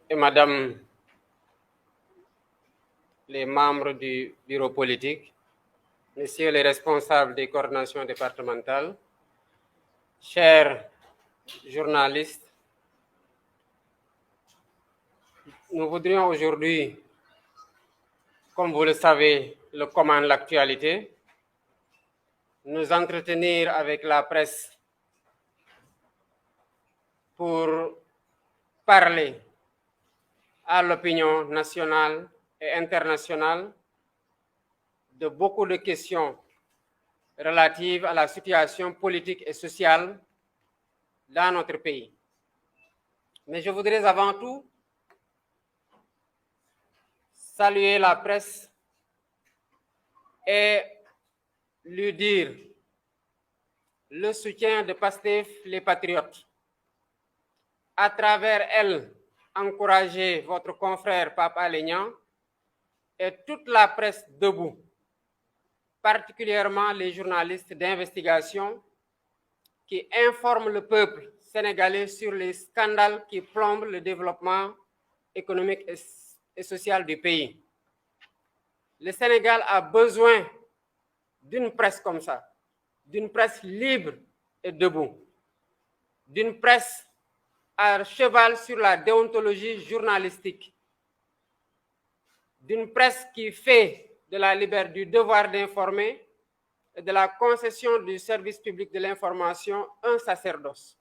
et Madame les membres du bureau politique, Messieurs les responsables des coordinations départementales, chers journalistes, nous voudrions aujourd'hui, comme vous le savez, le commande l'actualité, nous entretenir avec la presse pour parler à l'opinion nationale et internationale de beaucoup de questions relatives à la situation politique et sociale dans notre pays. Mais je voudrais avant tout saluer la presse et lui dire le soutien de Pastef les Patriotes. À travers elle, encourager votre confrère Pape Alé Niang et toute la presse debout, particulièrement les journalistes d'investigation qui informent le peuple sénégalais sur les scandales qui plombent le développement économique et social du pays. Le Sénégal a besoin d'une presse comme ça, d'une presse libre et debout, d'une presse à cheval sur la déontologie journalistique, d'une presse qui fait de la liberté du devoir d'informer et de la concession du service public de l'information un sacerdoce.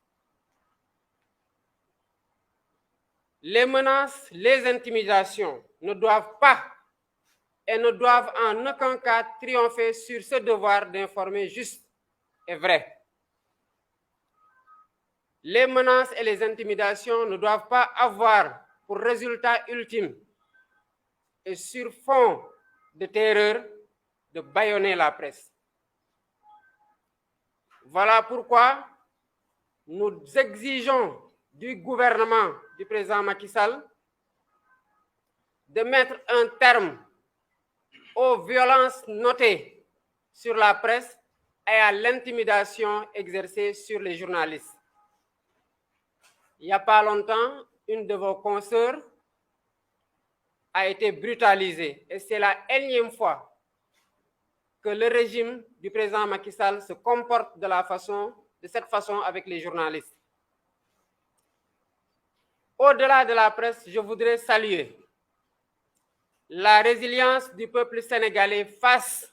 Les menaces, les intimidations ne doivent pas et ne doivent en aucun cas triompher sur ce devoir d'informer juste et vrai. Les menaces et les intimidations ne doivent pas avoir pour résultat ultime et sur fond de terreur de bâillonner la presse. Voilà pourquoi nous exigeons du gouvernement du président Macky Sall de mettre un terme aux violences notées sur la presse et à l'intimidation exercée sur les journalistes. Il n'y a pas longtemps, une de vos consoeurs a été brutalisée et c'est la énième fois que le régime du président Macky Sall se comporte de cette façon avec les journalistes. Au-delà de la presse, je voudrais saluer la résilience du peuple sénégalais face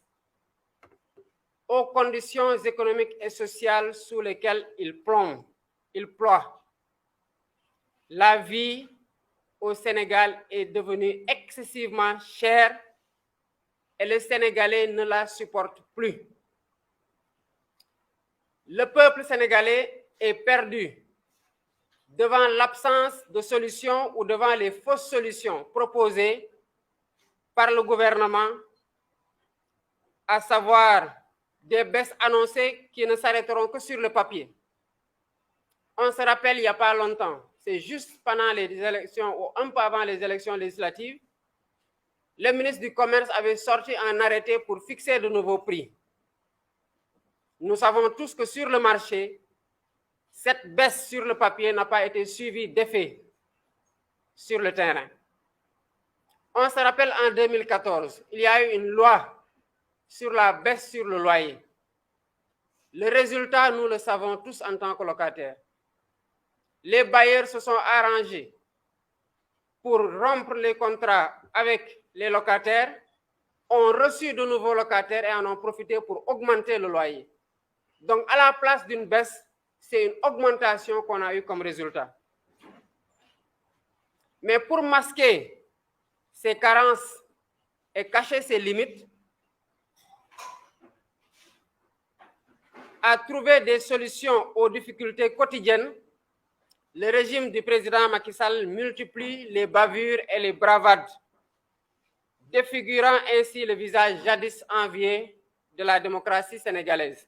aux conditions économiques et sociales sous lesquelles il ploie. La vie au Sénégal est devenue excessivement chère et les Sénégalais ne la supportent plus. Le peuple sénégalais est perdu devant l'absence de solutions ou devant les fausses solutions proposées par le gouvernement, à savoir des baisses annoncées qui ne s'arrêteront que sur le papier. On se rappelle il n'y a pas longtemps, c'est juste pendant les élections ou un peu avant les élections législatives, le ministre du Commerce avait sorti un arrêté pour fixer de nouveaux prix. Nous savons tous que sur le marché, cette baisse sur le papier n'a pas été suivie d'effet sur le terrain. On se rappelle en 2014, il y a eu une loi sur la baisse sur le loyer. Le résultat, nous le savons tous en tant que locataires. Les bailleurs se sont arrangés pour rompre les contrats avec les locataires, ont reçu de nouveaux locataires et en ont profité pour augmenter le loyer. Donc, à la place d'une baisse, c'est une augmentation qu'on a eue comme résultat. Mais pour masquer ces carences et cacher ses limites, à trouver des solutions aux difficultés quotidiennes, le régime du président Macky Sall multiplie les bavures et les bravades, défigurant ainsi le visage jadis envié de la démocratie sénégalaise.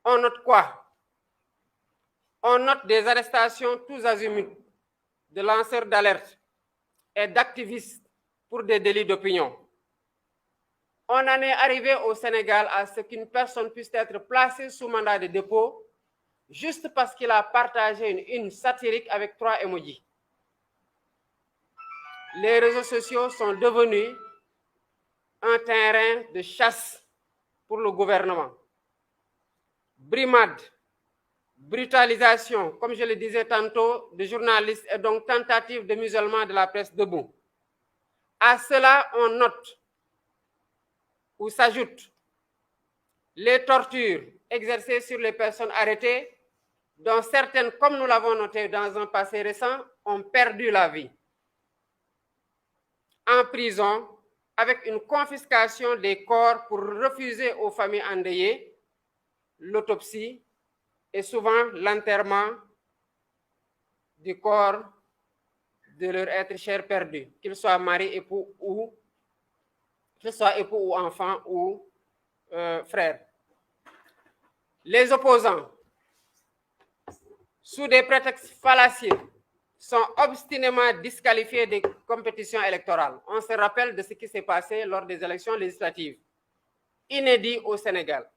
On note quoi? On note des arrestations tous azimuts de lanceurs d'alerte et d'activistes pour des délits d'opinion. On en est arrivé au Sénégal à ce qu'une personne puisse être placée sous mandat de dépôt juste parce qu'il a partagé une satirique avec 3 emojis. les réseaux sociaux sont devenus un terrain de chasse pour le gouvernement. Brimade, brutalisation, comme je le disais tantôt, de journalistes et donc tentative de musulmans de la presse debout. À cela, on note ou s'ajoutent les tortures exercées sur les personnes arrêtées, dont certaines, comme nous l'avons noté dans un passé récent, ont perdu la vie en prison, avec une confiscation des corps pour refuser aux familles endeuillées l'autopsie et souvent l'enterrement du corps de leur être cher perdu, qu'ils soient maris, époux ou enfants ou frères. Les opposants, sous des prétextes fallacieux, sont obstinément disqualifiés des compétitions électorales. On se rappelle de ce qui s'est passé lors des élections législatives, inédit au Sénégal.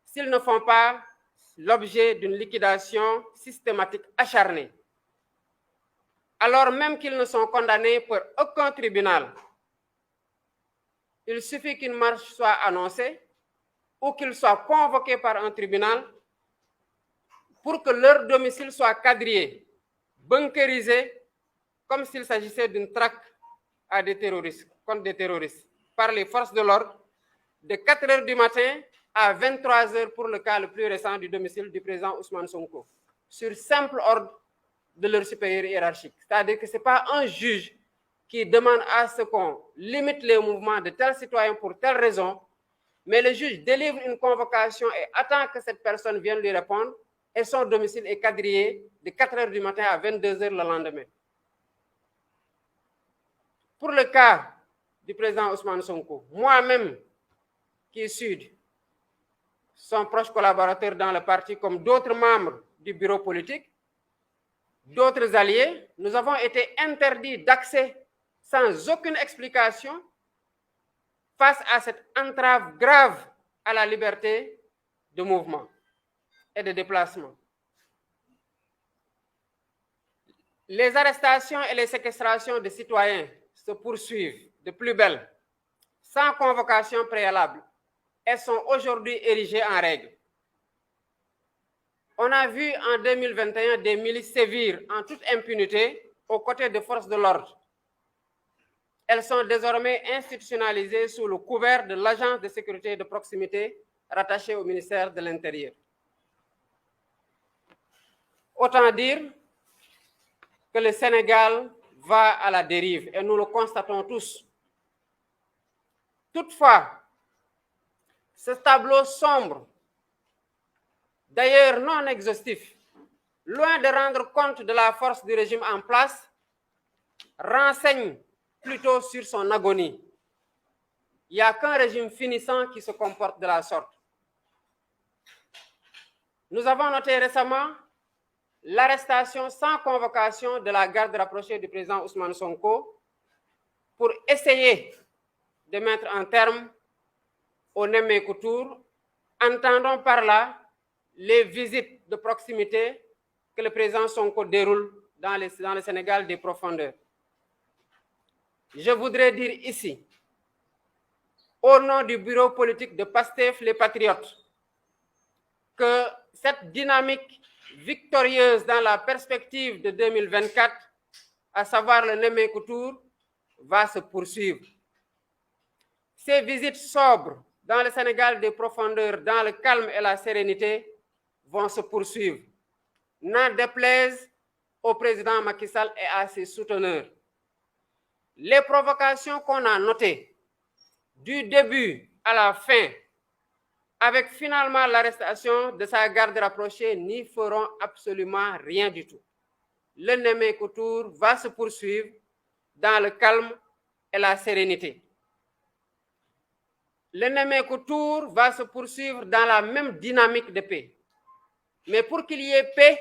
S'ils ne font pas l'objet d'une liquidation systématique acharnée, alors même qu'ils ne sont condamnés par aucun tribunal, il suffit qu'une marche soit annoncée ou qu'ils soient convoqués par un tribunal pour que leur domicile soit quadrillé, bunkérisé, comme s'il s'agissait d'une traque à des terroristes, contre des terroristes, par les forces de l'ordre, de 4 h du matin à 23 h pour le cas le plus récent du domicile du président Ousmane Sonko, sur simple ordre de leur supérieur hiérarchique. C'est-à-dire que ce n'est pas un juge qui demande à ce qu'on limite les mouvements de tels citoyens pour telle raison, mais le juge délivre une convocation et attend que cette personne vienne lui répondre, et son domicile est quadrillé de 4 h du matin à 22 h le lendemain. Pour le cas du président Ousmane Sonko, moi-même, qui est sud, son proche collaborateur dans le parti, comme d'autres membres du bureau politique, d'autres alliés, nous avons été interdits d'accès sans aucune explication face à cette entrave grave à la liberté de mouvement et de déplacement. Les arrestations et les séquestrations de citoyens se poursuivent de plus belle, sans convocation préalable. Elles sont aujourd'hui érigées en règle. On a vu en 2021 des milices sévir en toute impunité aux côtés des forces de l'ordre. Elles sont désormais institutionnalisées sous le couvert de l'agence de sécurité de proximité rattachée au ministère de l'Intérieur. Autant dire que le Sénégal va à la dérive et nous le constatons tous. Toutefois, ce tableau sombre, d'ailleurs non exhaustif, loin de rendre compte de la force du régime en place, renseigne plutôt sur son agonie. Il n'y a qu'un régime finissant qui se comporte de la sorte. Nous avons noté récemment l'arrestation sans convocation de la garde rapprochée du président Ousmane Sonko pour essayer de mettre un terme au Nemmeeku Tour, entendons par là les visites de proximité que le président Sonko déroule dans le Sénégal des profondeurs. Je voudrais dire ici, au nom du bureau politique de PASTEF les Patriotes, que cette dynamique victorieuse dans la perspective de 2024, à savoir le Nemmeeku Tour, va se poursuivre. Ces visites sobres dans le Sénégal des profondeurs, dans le calme et la sérénité, vont se poursuivre. N'en déplaise au président Macky Sall et à ses souteneurs. Les provocations qu'on a notées du début à la fin, avec finalement l'arrestation de sa garde rapprochée, n'y feront absolument rien du tout. Le Nemmeeku Tour va se poursuivre dans le calme et la sérénité. Le Nemmeeku Tour va se poursuivre dans la même dynamique de paix. Mais pour qu'il y ait paix,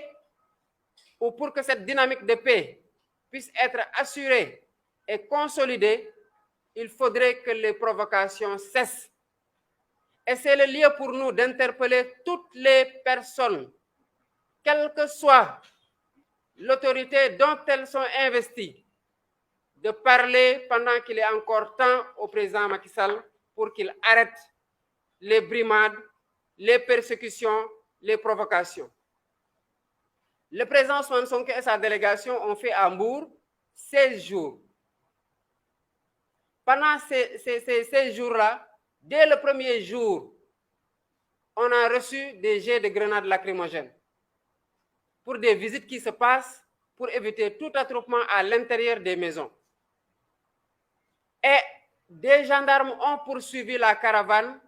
ou pour que cette dynamique de paix puisse être assurée et consolidée, il faudrait que les provocations cessent. Et c'est le lieu pour nous d'interpeller toutes les personnes, quelle que soit l'autorité dont elles sont investies, de parler pendant qu'il est encore temps au président Macky Sall pour qu'il arrête les brimades, les persécutions, les provocations. Le président Ousmane Sonko et sa délégation ont fait à Mbour 16 jours. Pendant ces 16 jours-là, dès le premier jour, on a reçu des jets de grenades lacrymogènes pour des visites qui se passent pour éviter tout attroupement à l'intérieur des maisons. Et des gendarmes ont poursuivi la caravane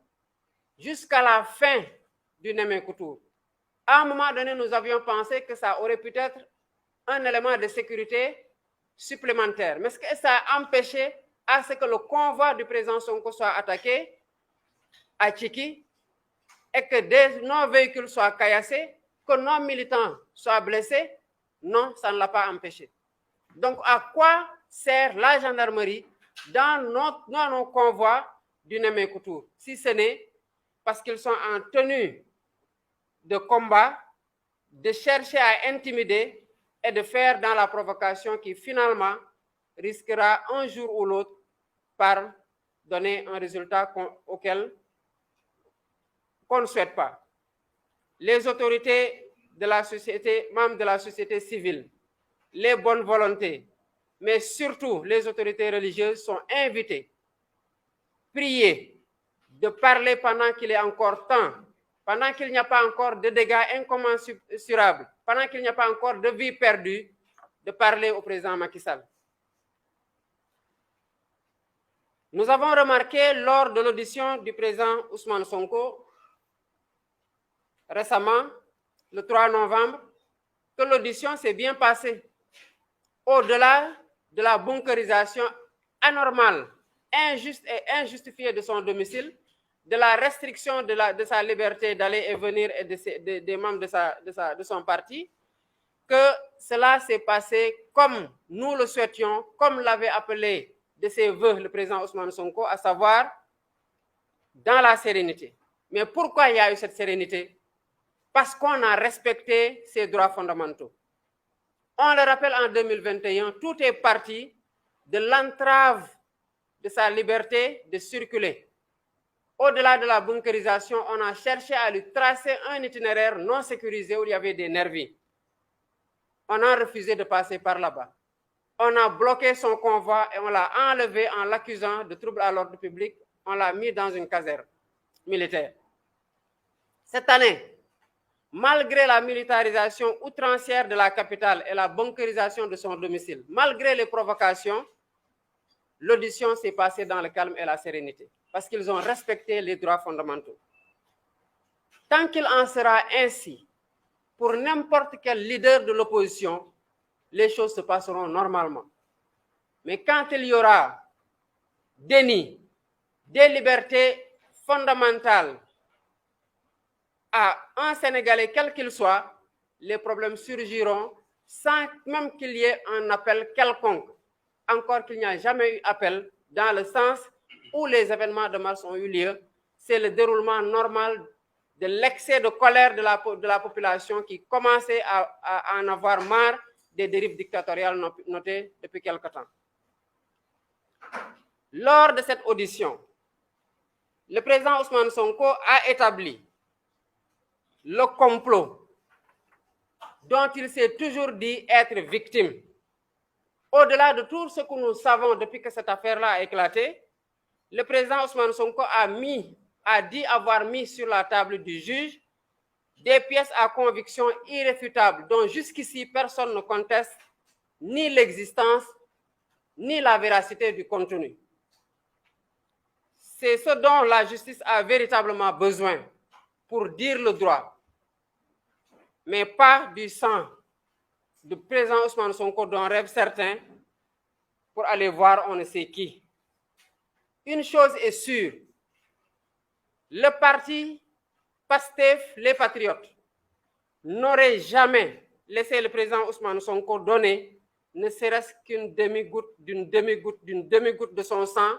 jusqu'à la fin du Némékoutour. À un moment donné, nous avions pensé que ça aurait pu être un élément de sécurité supplémentaire. Mais ce que ça a empêché à ce que le convoi du président Sonko soit attaqué à Tchiki et que nos véhicules soient caillassés, que nos militants soient blessés. Non, ça ne l'a pas empêché. Donc, à quoi sert la gendarmerie dans nos convois du Némékoutour, si ce n'est parce qu'ils sont en tenue de combat, de chercher à intimider et de faire dans la provocation qui finalement risquera un jour ou l'autre par donner un résultat auquel qu'on ne souhaite pas. Les autorités de la société, membres de la société civile, les bonnes volontés, mais surtout les autorités religieuses sont invitées, priées de parler pendant qu'il est encore temps, pendant qu'il n'y a pas encore de dégâts incommensurables, pendant qu'il n'y a pas encore de vie perdue, de parler au président Macky Sall. Nous avons remarqué lors de l'audition du président Ousmane Sonko, récemment, le 3 novembre, que l'audition s'est bien passée. Au-delà de la bunkerisation anormale, injuste et injustifiée de son domicile, de la restriction de sa liberté d'aller et venir et des membres de son parti, que cela s'est passé comme nous le souhaitions, comme l'avait appelé de ses voeux le président Ousmane Sonko, à savoir dans la sérénité. Mais pourquoi il y a eu cette sérénité? Parce qu'on a respecté ses droits fondamentaux. On le rappelle, en 2021, tout est parti de l'entrave de sa liberté de circuler. Au-delà de la bunkerisation, on a cherché à lui tracer un itinéraire non sécurisé où il y avait des nervis. On a refusé de passer par là-bas. On a bloqué son convoi et on l'a enlevé en l'accusant de troubles à l'ordre public. On l'a mis dans une caserne militaire. Cette année, malgré la militarisation outrancière de la capitale et la bunkerisation de son domicile, malgré les provocations, l'audition s'est passée dans le calme et la sérénité, parce qu'ils ont respecté les droits fondamentaux. Tant qu'il en sera ainsi, pour n'importe quel leader de l'opposition, les choses se passeront normalement. Mais quand il y aura déni des libertés fondamentales à un Sénégalais, quel qu'il soit, les problèmes surgiront sans même qu'il y ait un appel quelconque. Encore qu'il n'y a jamais eu appel, dans le sens où les événements de mars ont eu lieu, c'est le déroulement normal de l'excès de colère de la population qui commençait à en avoir marre des dérives dictatoriales notées depuis quelque temps. Lors de cette audition, le président Ousmane Sonko a établi le complot dont il s'est toujours dit être victime. Au-delà de tout ce que nous savons depuis que cette affaire-là a éclaté, le président Ousmane Sonko a dit avoir mis sur la table du juge des pièces à conviction irréfutables dont jusqu'ici personne ne conteste ni l'existence ni la véracité du contenu. C'est ce dont la justice a véritablement besoin pour dire le droit, mais pas du sang du président Ousmane Sonko dont rêvent certains pour aller voir on ne sait qui. Une chose est sûre, le parti PASTEF, les Patriotes, n'aurait jamais laissé le président Ousmane Sonko donner ne serait-ce qu'une demi-goutte, d'une demi-goutte de son sang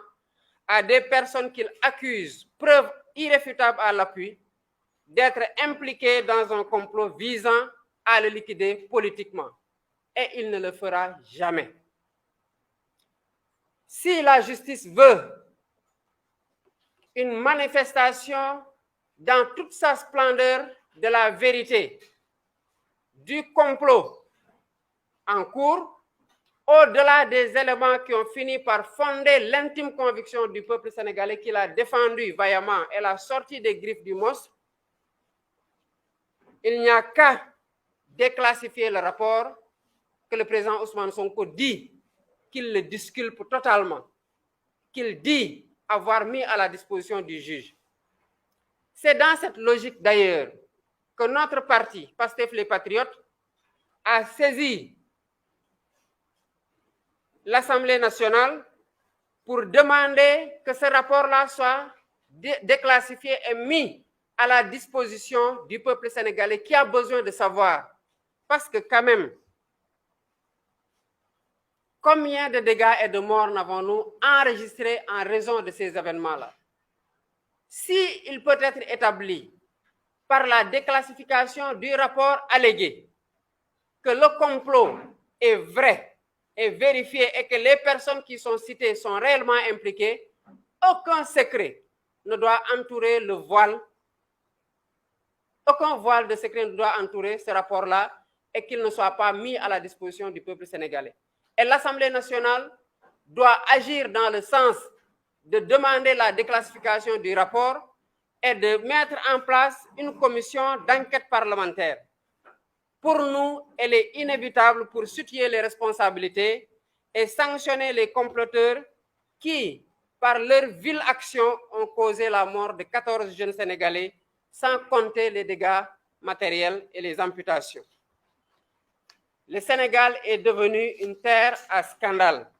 à des personnes qu'il accuse, preuve irréfutable à l'appui, d'être impliquées dans un complot visant à le liquider politiquement. Et il ne le fera jamais. Si la justice veut une manifestation dans toute sa splendeur de la vérité, du complot en cours, au-delà des éléments qui ont fini par fonder l'intime conviction du peuple sénégalais qu'il a défendu vaillamment et la sortie des griffes du monstre, il n'y a qu'à déclassifier le rapport que le président Ousmane Sonko dit qu'il le disculpe totalement, qu'il dit avoir mis à la disposition du juge. C'est dans cette logique d'ailleurs que notre parti, Pastef les Patriotes, a saisi l'Assemblée nationale pour demander que ce rapport-là soit déclassifié et mis à la disposition du peuple sénégalais qui a besoin de savoir. Parce que quand même, combien de dégâts et de morts n'avons-nous enregistrés en raison de ces événements-là? S'il peut être établi par la déclassification du rapport allégué que le complot est vrai et vérifié et que les personnes qui sont citées sont réellement impliquées, aucun secret ne doit entourer le voile, aucun voile de secret ne doit entourer ce rapport-là et qu'il ne soit pas mis à la disposition du peuple sénégalais. Et l'Assemblée nationale doit agir dans le sens de demander la déclassification du rapport et de mettre en place une commission d'enquête parlementaire. Pour nous, elle est inévitable pour situer les responsabilités et sanctionner les comploteurs qui, par leur vile action, ont causé la mort de 14 jeunes Sénégalais, sans compter les dégâts matériels et les amputations. Le Sénégal est devenu une terre à scandale.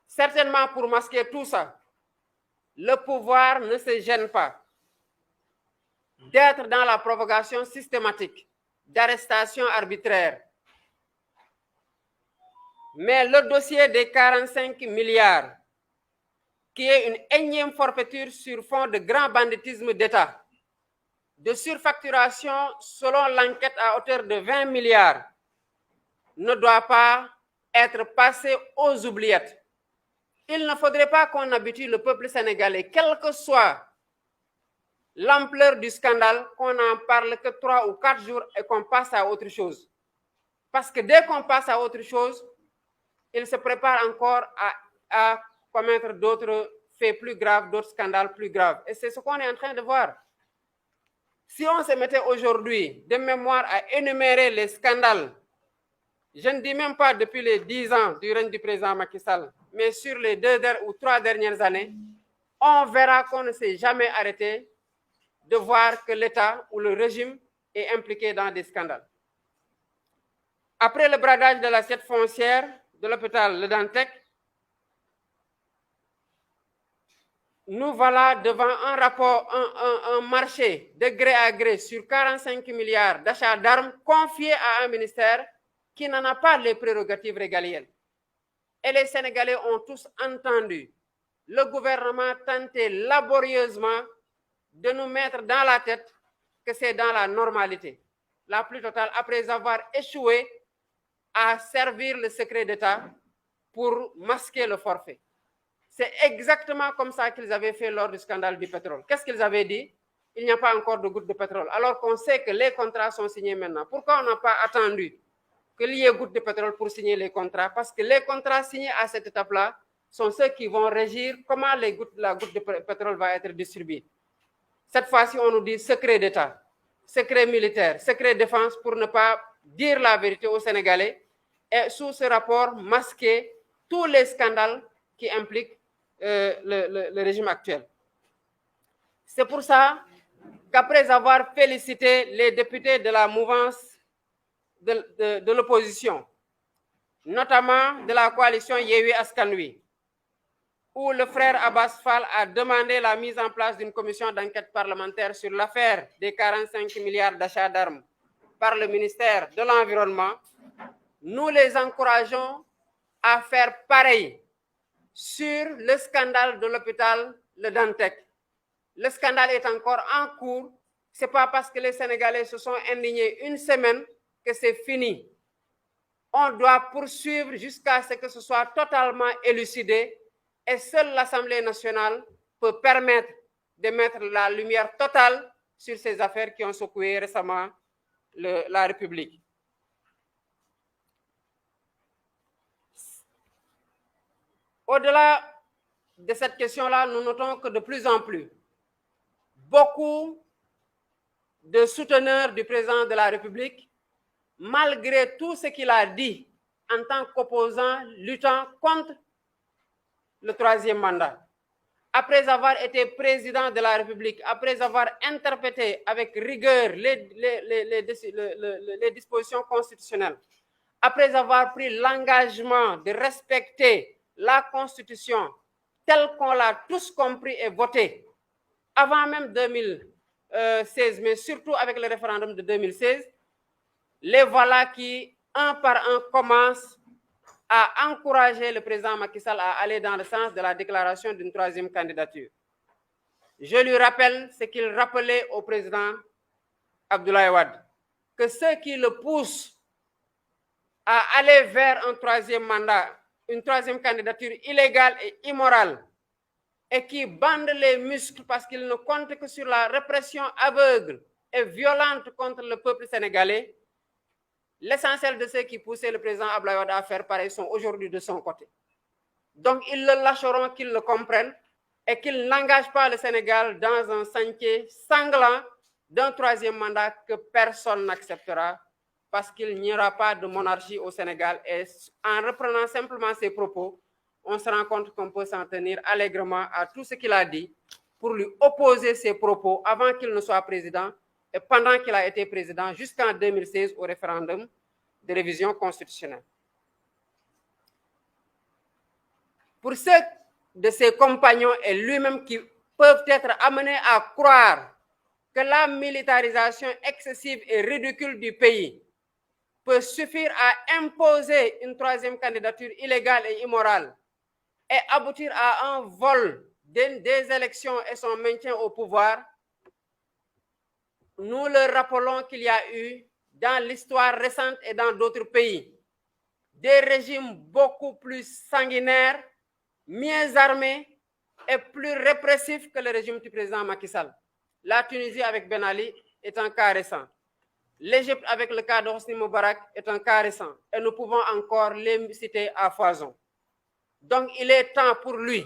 Certainement pour masquer tout ça, le pouvoir ne se gêne pas d'être dans la provocation systématique d'arrestations arbitraires. Mais le dossier des 45 milliards, qui est une énième forfaiture sur fond de grand banditisme d'État, de surfacturation selon l'enquête à hauteur de 20 milliards, ne doit pas être passé aux oubliettes. Il ne faudrait pas qu'on habitue le peuple sénégalais, quelle que soit l'ampleur du scandale, qu'on n'en parle que 3 ou 4 jours et qu'on passe à autre chose. Parce que dès qu'on passe à autre chose, il se prépare encore à commettre d'autres faits plus graves, d'autres scandales plus graves. Et c'est ce qu'on est en train de voir. Si on se mettait aujourd'hui de mémoire à énumérer les scandales, je ne dis même pas depuis les 10 ans du règne du président Macky Sall, mais sur les 2 ou 3 dernières années, on verra qu'on ne s'est jamais arrêté de voir que l'État ou le régime est impliqué dans des scandales. Après le bradage de l'assiette foncière de l'hôpital Le Dantec, nous voilà devant un marché de gré à gré sur 45 milliards d'achats d'armes confiés à un ministère qui n'en a pas les prérogatives régaliennes. Et les Sénégalais ont tous entendu le gouvernement tenter laborieusement de nous mettre dans la tête que c'est dans la normalité, la plus totale, après avoir échoué à servir le secret d'État pour masquer le forfait. C'est exactement comme ça qu'ils avaient fait lors du scandale du pétrole. Qu'est-ce qu'ils avaient dit? Il n'y a pas encore de goutte de pétrole, alors qu'on sait que les contrats sont signés maintenant. Pourquoi on n'a pas attendu qu'il y ait goutte de pétrole pour signer les contrats? Parce que les contrats signés à cette étape-là sont ceux qui vont régir comment la goutte de pétrole va être distribuée. Cette fois-ci, on nous dit secret d'État, secret militaire, secret défense, pour ne pas dire la vérité aux Sénégalais et sous ce rapport masquer tous les scandales qui impliquent le régime actuel. C'est pour ça qu'après avoir félicité les députés de la mouvance de l'opposition, notamment de la coalition Yewwi Askan Wi, où le frère Abbas Fall a demandé la mise en place d'une commission d'enquête parlementaire sur l'affaire des 45 milliards d'achats d'armes par le ministère de l'Environnement, nous les encourageons à faire pareil sur le scandale de l'hôpital Le Dantec. Le scandale est encore en cours. Ce n'est pas parce que les Sénégalais se sont indignés une semaine que c'est fini. on doit poursuivre jusqu'à ce que ce soit totalement élucidé et seule l'Assemblée nationale peut permettre de mettre la lumière totale sur ces affaires qui ont secoué récemment la République. Au-delà de cette question-là, nous notons que de plus en plus, beaucoup de souteneurs du président de la République, malgré tout ce qu'il a dit en tant qu'opposant luttant contre le troisième mandat, après avoir été président de la République, après avoir interprété avec rigueur les dispositions constitutionnelles, après avoir pris l'engagement de respecter la Constitution telle qu'on l'a tous compris et voté, avant même 2016, mais surtout avec le référendum de 2016, les voilà qui, un par un, commencent à encourager le président Macky Sall à aller dans le sens de la déclaration d'une troisième candidature. Je lui rappelle ce qu'il rappelait au président Abdoulaye Wade, que ceux qui le poussent à aller vers un troisième mandat, une troisième candidature illégale et immorale, et qui bandent les muscles parce qu'ils ne comptent que sur la répression aveugle et violente contre le peuple sénégalais, l'essentiel de ceux qui poussaient le président Abdoulaye Wade à faire pareil sont aujourd'hui de son côté. Donc ils le lâcheront, qu'ils le comprennent et qu'ils n'engagent pas le Sénégal dans un sentier sanglant d'un troisième mandat que personne n'acceptera, parce qu'il n'y aura pas de monarchie au Sénégal. Et en reprenant simplement ses propos, on se rend compte qu'on peut s'en tenir allègrement à tout ce qu'il a dit pour lui opposer ses propos avant qu'il ne soit président et pendant qu'il a été président jusqu'en 2016 au référendum de révision constitutionnelle. Pour ceux de ses compagnons et lui-même qui peuvent être amenés à croire que la militarisation excessive et ridicule du pays peut suffire à imposer une troisième candidature illégale et immorale et aboutir à un vol des élections et son maintien au pouvoir, nous leur rappelons qu'il y a eu dans l'histoire récente et dans d'autres pays des régimes beaucoup plus sanguinaires, mieux armés et plus répressifs que le régime du président Macky Sall. La Tunisie avec Ben Ali est un cas récent. L'Égypte avec le cas de Hosni Moubarak est un cas récent. Et nous pouvons encore les citer à foison. Donc il est temps pour lui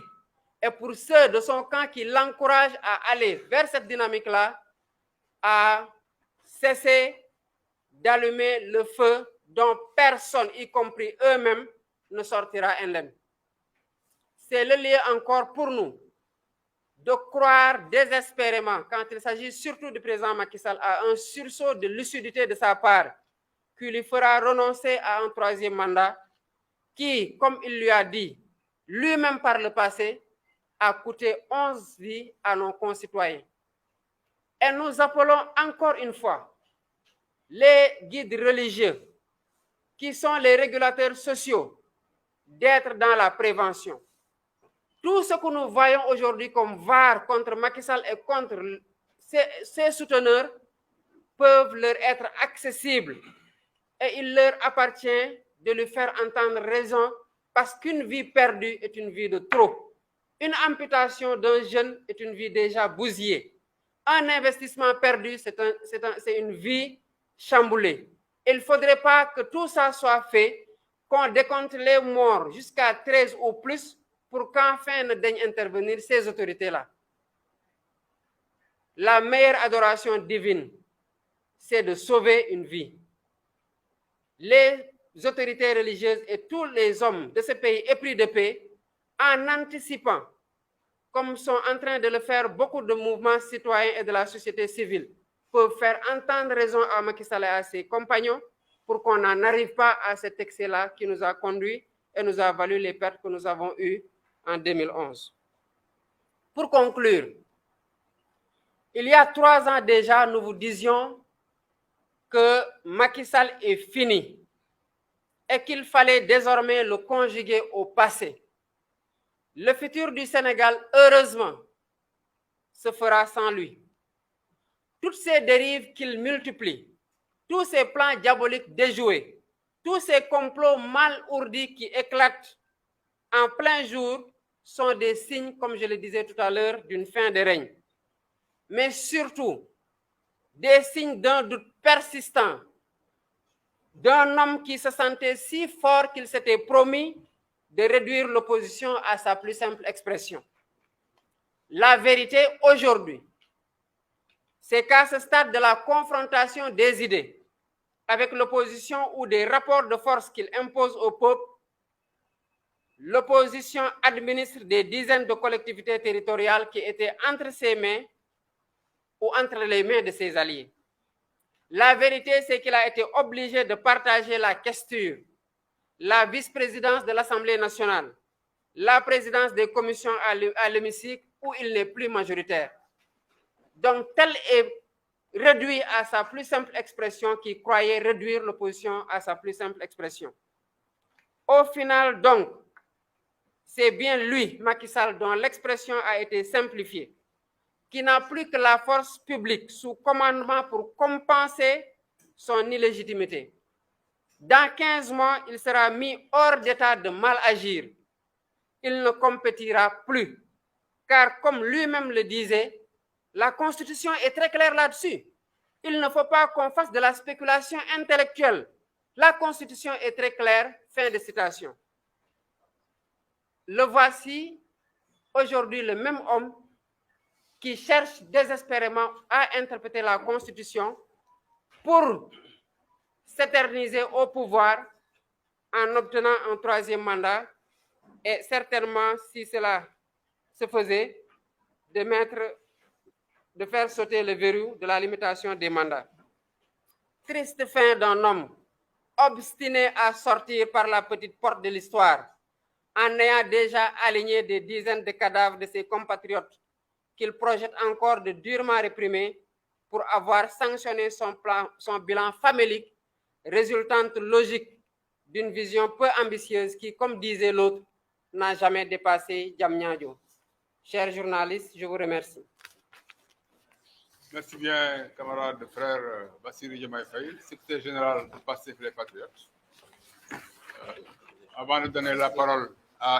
et pour ceux de son camp qui l'encouragent à aller vers cette dynamique-là, à cesser d'allumer le feu dont personne, y compris eux-mêmes, ne sortira indemne. C'est le lieu encore pour nous de croire désespérément, quand il s'agit surtout du président Macky Sall, à un sursaut de lucidité de sa part qui lui fera renoncer à un troisième mandat qui, comme il lui a dit, lui-même par le passé, a coûté 11 vies à nos concitoyens. Et nous appelons encore une fois les guides religieux, qui sont les régulateurs sociaux, d'être dans la prévention. Tout ce que nous voyons aujourd'hui comme VAR contre Macky Sall et contre ses souteneurs peuvent leur être accessibles et il leur appartient de lui faire entendre raison, parce qu'une vie perdue est une vie de trop. Une amputation d'un jeune est une vie déjà bousillée. Un investissement perdu, c'est une vie chamboulée. Il ne faudrait pas que tout ça soit fait, qu'on décompte les morts jusqu'à 13 ou plus, pour qu'enfin ne daignent intervenir ces autorités-là. La meilleure adoration divine, c'est de sauver une vie. Les autorités religieuses et tous les hommes de ce pays épris de paix, en anticipant, comme sont en train de le faire beaucoup de mouvements citoyens et de la société civile, peuvent faire entendre raison à Macky Sall et à ses compagnons pour qu'on n'en arrive pas à cet excès-là qui nous a conduits et nous a valu les pertes que nous avons eues en 2011. Pour conclure, il y a 3 ans déjà, nous vous disions que Macky Sall est fini et qu'il fallait désormais le conjuguer au passé. Le futur du Sénégal, heureusement, se fera sans lui. Toutes ces dérives qu'il multiplie, tous ces plans diaboliques déjoués, Tous ces complots mal ourdis qui éclatent en plein jour sont des signes, comme je le disais tout à l'heure, d'une fin de règne. Mais surtout, des signes d'un doute persistant d'un homme qui se sentait si fort qu'il s'était promis de réduire l'opposition à sa plus simple expression. La vérité aujourd'hui, c'est qu'à ce stade de la confrontation des idées avec l'opposition ou des rapports de force qu'il impose au peuple, l'opposition administre des dizaines de collectivités territoriales qui étaient entre ses mains ou entre les mains de ses alliés. La vérité, c'est qu'il a été obligé de partager la questure, la vice-présidence de l'Assemblée nationale, la présidence des commissions à l'hémicycle où il n'est plus majoritaire. Donc, tel est réduit à sa plus simple expression qui croyait réduire l'opposition à sa plus simple expression. Au final, donc, c'est bien lui, Macky Sall, dont l'expression a été simplifiée, qui n'a plus que la force publique sous commandement pour compenser son illégitimité. Dans 15 mois, il sera mis hors d'état de mal agir. Il ne compétira plus, car comme lui-même le disait, la Constitution est très claire là-dessus. Il ne faut pas qu'on fasse de la spéculation intellectuelle. La Constitution est très claire, fin de citation. Le voici aujourd'hui le même homme qui cherche désespérément à interpréter la Constitution pour s'éterniser au pouvoir en obtenant un troisième mandat et certainement, si cela se faisait, de faire sauter le verrou de la limitation des mandats. Triste fin d'un homme obstiné à sortir par la petite porte de l'histoire en ayant déjà aligné des dizaines de cadavres de ses compatriotes qu'il projette encore de durement réprimer pour avoir sanctionné son bilan famélique, résultante logique d'une vision peu ambitieuse qui, comme disait l'autre, n'a jamais dépassé Diamniadio. Chers journalistes, je vous remercie. Merci bien, camarade frère Bassirou Diomaye Faye, secrétaire général du Pastef les Patriotes. Avant de donner la parole à